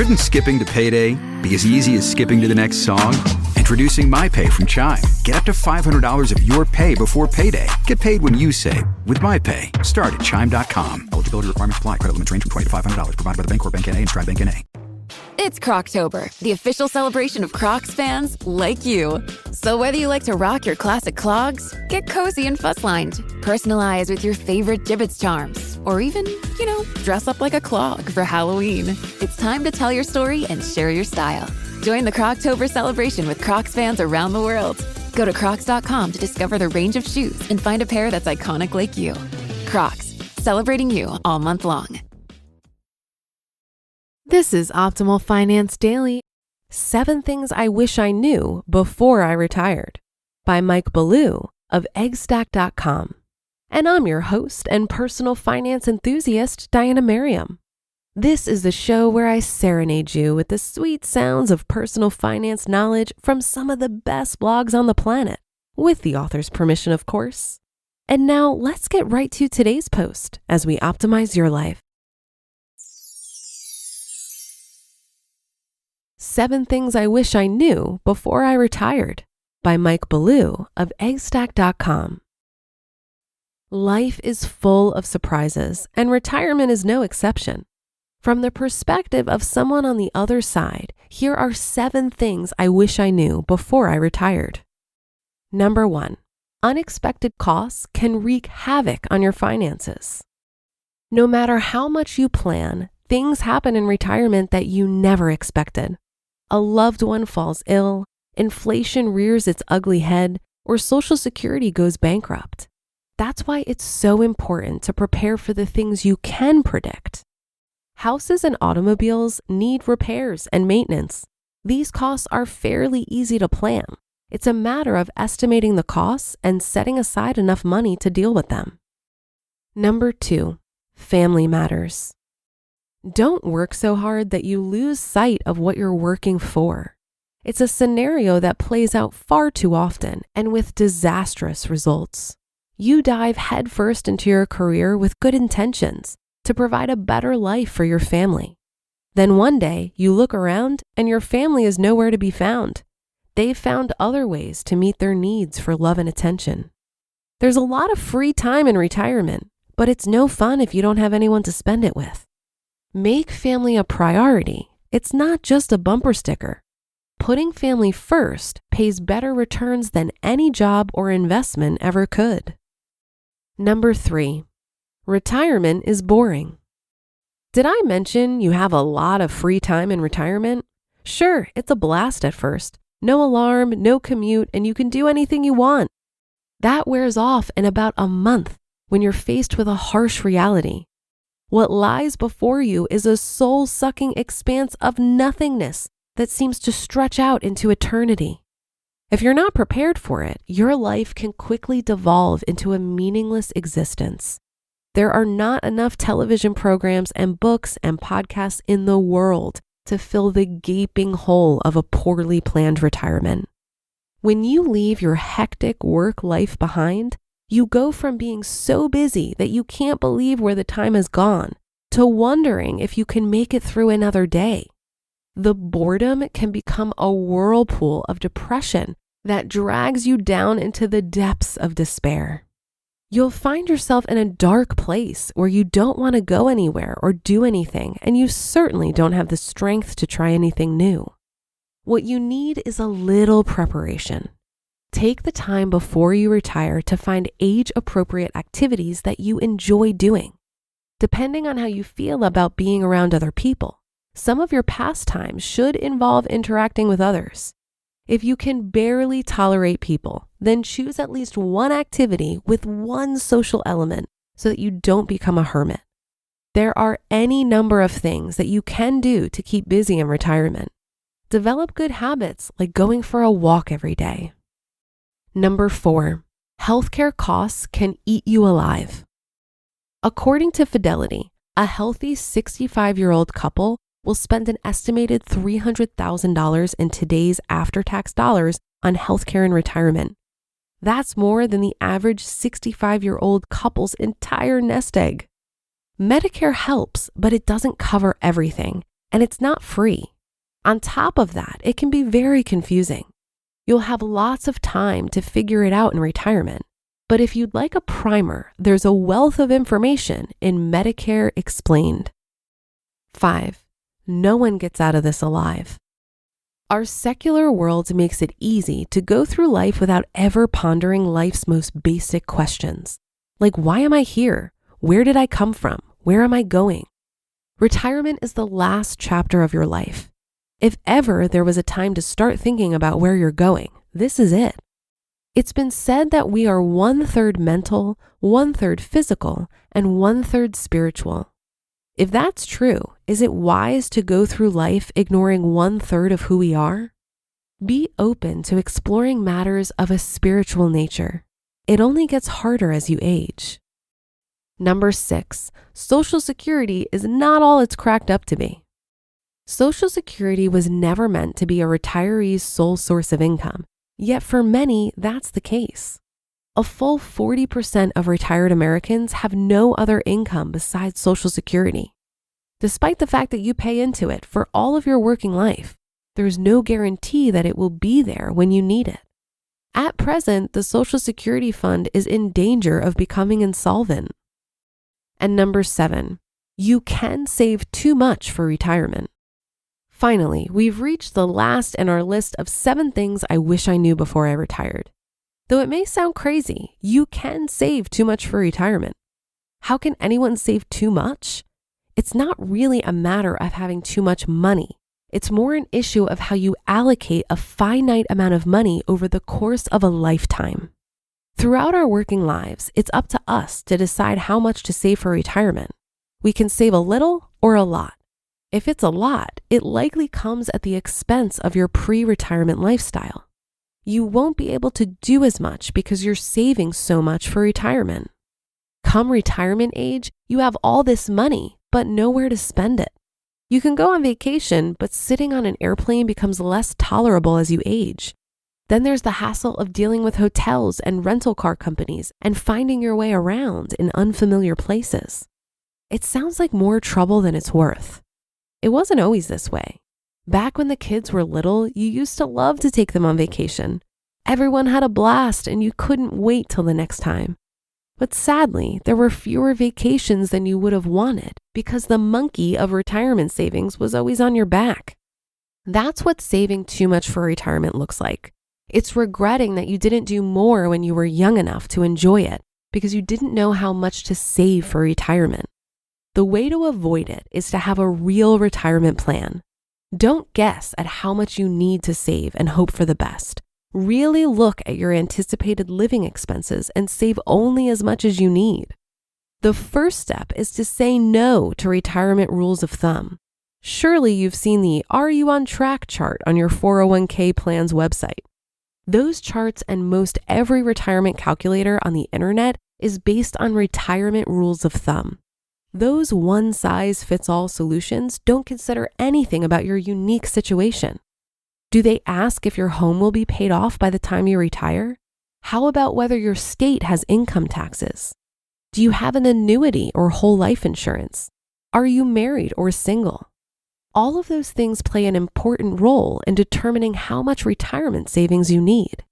Shouldn't skipping to payday be as easy as skipping to the next song? Introducing MyPay from Chime. Get up to $500 of your pay before payday. Get paid when you save with MyPay. Start at Chime.com. Eligibility requirements apply. Credit limits range from $20 to $500. Provided by the Bancorp Bank N.A. and Stride Bank N.A. It's Croctober, the official celebration of Crocs fans like you. So whether you like to rock your classic clogs, get cozy and fuss-lined, personalize with your favorite Jibbitz charms, or even, dress up like a clog for Halloween, it's time to tell your story and share your style. Join the Croctober celebration with Crocs fans around the world. Go to crocs.com to discover the range of shoes and find a pair that's iconic like you. Crocs, celebrating you all month long. This is Optimal Finance Daily, 7 Things I Wish I Knew Before I Retired by Mike Ballew of eggstack.com. And I'm your host and personal finance enthusiast, Diana Merriam. This is the show where I serenade you with the sweet sounds of personal finance knowledge from some of the best blogs on the planet, with the author's permission, of course. And now let's get right to today's post as we optimize your life. 7 Things I Wish I Knew Before I Retired by Mike Ballew of eggstack.com. Life is full of surprises, and retirement is no exception. From the perspective of someone on the other side, here are 7 things I wish I knew before I retired. Number 1, unexpected costs can wreak havoc on your finances. No matter how much you plan, things happen in retirement that you never expected. A loved one falls ill, inflation rears its ugly head, or Social Security goes bankrupt. That's why it's so important to prepare for the things you can predict. Houses and automobiles need repairs and maintenance. These costs are fairly easy to plan. It's a matter of estimating the costs and setting aside enough money to deal with them. Number 2, family matters. Don't work so hard that you lose sight of what you're working for. It's a scenario that plays out far too often and with disastrous results. You dive headfirst into your career with good intentions to provide a better life for your family. Then one day you look around and your family is nowhere to be found. They've found other ways to meet their needs for love and attention. There's a lot of free time in retirement, but it's no fun if you don't have anyone to spend it with. Make family a priority. It's not just a bumper sticker. Putting family first pays better returns than any job or investment ever could. Number 3, retirement is boring. Did I mention you have a lot of free time in retirement? Sure, it's a blast at first. No alarm, no commute, and you can do anything you want. That wears off in about a month when you're faced with a harsh reality. What lies before you is a soul-sucking expanse of nothingness that seems to stretch out into eternity. If you're not prepared for it, your life can quickly devolve into a meaningless existence. There are not enough television programs and books and podcasts in the world to fill the gaping hole of a poorly planned retirement. When you leave your hectic work life behind, you go from being so busy that you can't believe where the time has gone to wondering if you can make it through another day. The boredom can become a whirlpool of depression that drags you down into the depths of despair. You'll find yourself in a dark place where you don't want to go anywhere or do anything, and you certainly don't have the strength to try anything new. What you need is a little preparation. Take the time before you retire to find age-appropriate activities that you enjoy doing. Depending on how you feel about being around other people, some of your pastimes should involve interacting with others. If you can barely tolerate people, then choose at least one activity with one social element so that you don't become a hermit. There are any number of things that you can do to keep busy in retirement. Develop good habits like going for a walk every day. Number 4, healthcare costs can eat you alive. According to Fidelity, a healthy 65-year-old couple will spend an estimated $300,000 in today's after-tax dollars on healthcare in retirement. That's more than the average 65-year-old couple's entire nest egg. Medicare helps, but it doesn't cover everything, and it's not free. On top of that, it can be very confusing. You'll have lots of time to figure it out in retirement. But if you'd like a primer, there's a wealth of information in Medicare Explained. 5. No one gets out of this alive. Our secular world makes it easy to go through life without ever pondering life's most basic questions. Like, why am I here? Where did I come from? Where am I going? Retirement is the last chapter of your life. If ever there was a time to start thinking about where you're going, this is it. It's been said that we are 1/3 mental, 1/3 physical, and 1/3 spiritual. If that's true, is it wise to go through life ignoring 1/3 of who we are? Be open to exploring matters of a spiritual nature. It only gets harder as you age. Number 6, Social Security is not all it's cracked up to be. Social Security was never meant to be a retiree's sole source of income, yet for many, that's the case. A full 40% of retired Americans have no other income besides Social Security. Despite the fact that you pay into it for all of your working life, there's no guarantee that it will be there when you need it. At present, the Social Security fund is in danger of becoming insolvent. And number 7, you can save too much for retirement. Finally, we've reached the last in our list of 7 things I wish I knew before I retired. Though it may sound crazy, you can save too much for retirement. How can anyone save too much? It's not really a matter of having too much money. It's more an issue of how you allocate a finite amount of money over the course of a lifetime. Throughout our working lives, it's up to us to decide how much to save for retirement. We can save a little or a lot. If it's a lot, it likely comes at the expense of your pre-retirement lifestyle. You won't be able to do as much because you're saving so much for retirement. Come retirement age, you have all this money, but nowhere to spend it. You can go on vacation, but sitting on an airplane becomes less tolerable as you age. Then there's the hassle of dealing with hotels and rental car companies and finding your way around in unfamiliar places. It sounds like more trouble than it's worth. It wasn't always this way. Back when the kids were little, you used to love to take them on vacation. Everyone had a blast and you couldn't wait till the next time. But sadly, there were fewer vacations than you would have wanted because the monkey of retirement savings was always on your back. That's what saving too much for retirement looks like. It's regretting that you didn't do more when you were young enough to enjoy it because you didn't know how much to save for retirement. The way to avoid it is to have a real retirement plan. Don't guess at how much you need to save and hope for the best. Really look at your anticipated living expenses and save only as much as you need. The first step is to say no to retirement rules of thumb. Surely you've seen the "Are you on track" chart on your 401k plan's website. Those charts and most every retirement calculator on the internet is based on retirement rules of thumb. Those one-size-fits-all solutions don't consider anything about your unique situation. Do they ask if your home will be paid off by the time you retire? How about whether your state has income taxes? Do you have an annuity or whole life insurance? Are you married or single? All of those things play an important role in determining how much retirement savings you need.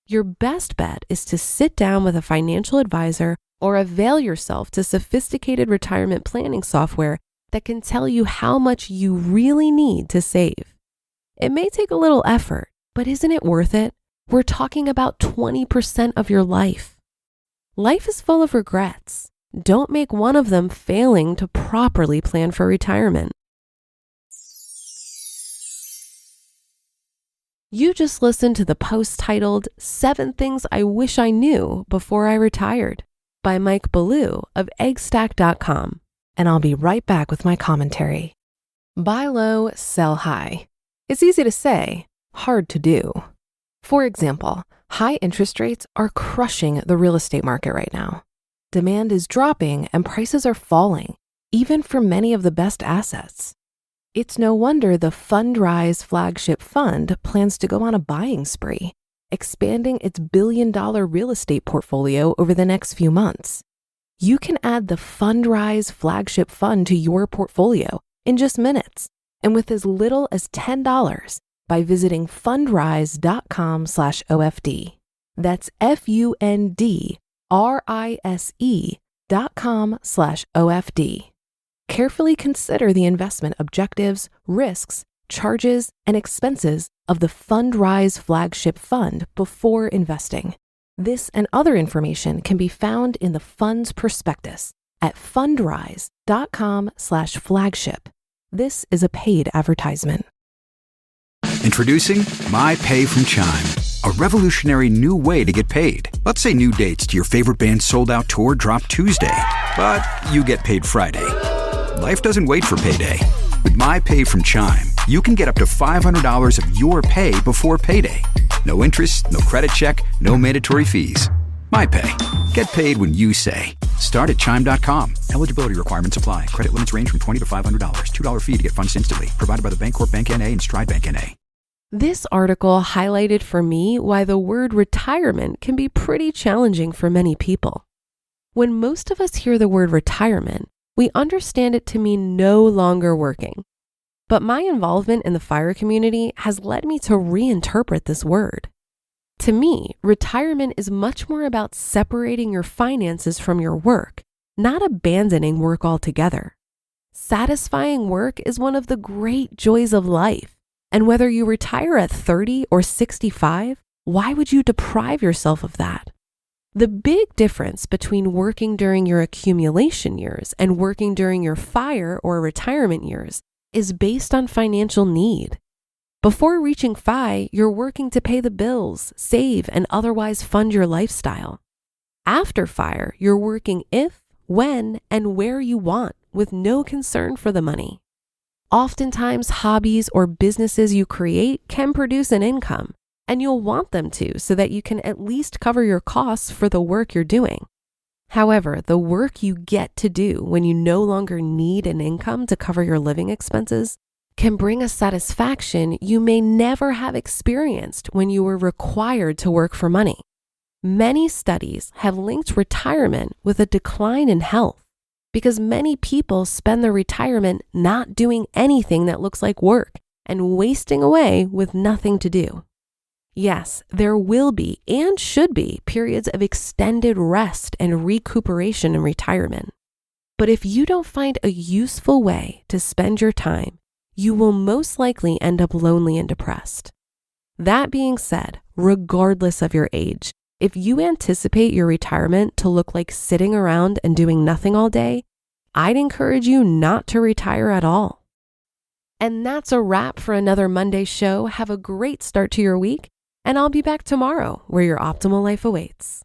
Your best bet is to sit down with a financial advisor or avail yourself to sophisticated retirement planning software that can tell you how much you really need to save. It may take a little effort, but isn't it worth it? We're talking about 20% of your life. Life is full of regrets. Don't make one of them failing to properly plan for retirement. You just listened to the post titled 7 Things I Wish I Knew Before I Retired by Mike Ballew of eggstack.com. And I'll be right back with my commentary. Buy low, sell high. It's easy to say, hard to do. For example, high interest rates are crushing the real estate market right now. Demand is dropping and prices are falling, even for many of the best assets. It's no wonder the F.I.R.E flagship fund plans to go on a buying spree, expanding its billion-dollar real estate portfolio over the next few months. You can add the F.I.R.E flagship fund to your portfolio in just minutes and with as little as $10 by visiting fundrise.com/OFD. That's FUNDRISE.com/OFD. Carefully consider the investment objectives, risks, charges, and expenses of the Fundrise flagship fund before investing. This and other information can be found in the fund's prospectus at fundrise.com/flagship. This is a paid advertisement. Introducing My Pay from Chime, a revolutionary new way to get paid. Let's say new dates to your favorite band's sold-out tour drop Tuesday, but you get paid Friday. Life doesn't wait for payday. With My Pay from Chime, you can get up to $500 of your pay before payday. No interest, no credit check, no mandatory fees. My Pay. Get paid when you say. Start at Chime.com. Eligibility requirements apply. Credit limits range from $20 to $500. $2 fee to get funds instantly. Provided by the Bancorp Bank N.A. and Stride Bank N.A. This article highlighted for me why the word retirement can be pretty challenging for many people. When most of us hear the word retirement, we understand it to mean no longer working. But my involvement in the F.I.R.E community has led me to reinterpret this word. To me, retirement is much more about separating your finances from your work, not abandoning work altogether. Satisfying work is one of the great joys of life. And whether you retire at 30 or 65, why would you deprive yourself of that? The big difference between working during your accumulation years and working during your FIRE or retirement years is based on financial need. Before reaching FI, you're working to pay the bills, save, and otherwise fund your lifestyle. After FIRE, you're working if, when, and where you want with no concern for the money. Oftentimes, hobbies or businesses you create can produce an income, and you'll want them to so that you can at least cover your costs for the work you're doing. However, the work you get to do when you no longer need an income to cover your living expenses can bring a satisfaction you may never have experienced when you were required to work for money. Many studies have linked retirement with a decline in health, because many people spend their retirement not doing anything that looks like work and wasting away with nothing to do. Yes, there will be and should be periods of extended rest and recuperation in retirement. But if you don't find a useful way to spend your time, you will most likely end up lonely and depressed. That being said, regardless of your age, if you anticipate your retirement to look like sitting around and doing nothing all day, I'd encourage you not to retire at all. And that's a wrap for another Monday show. Have a great start to your week, and I'll be back tomorrow where your optimal life awaits.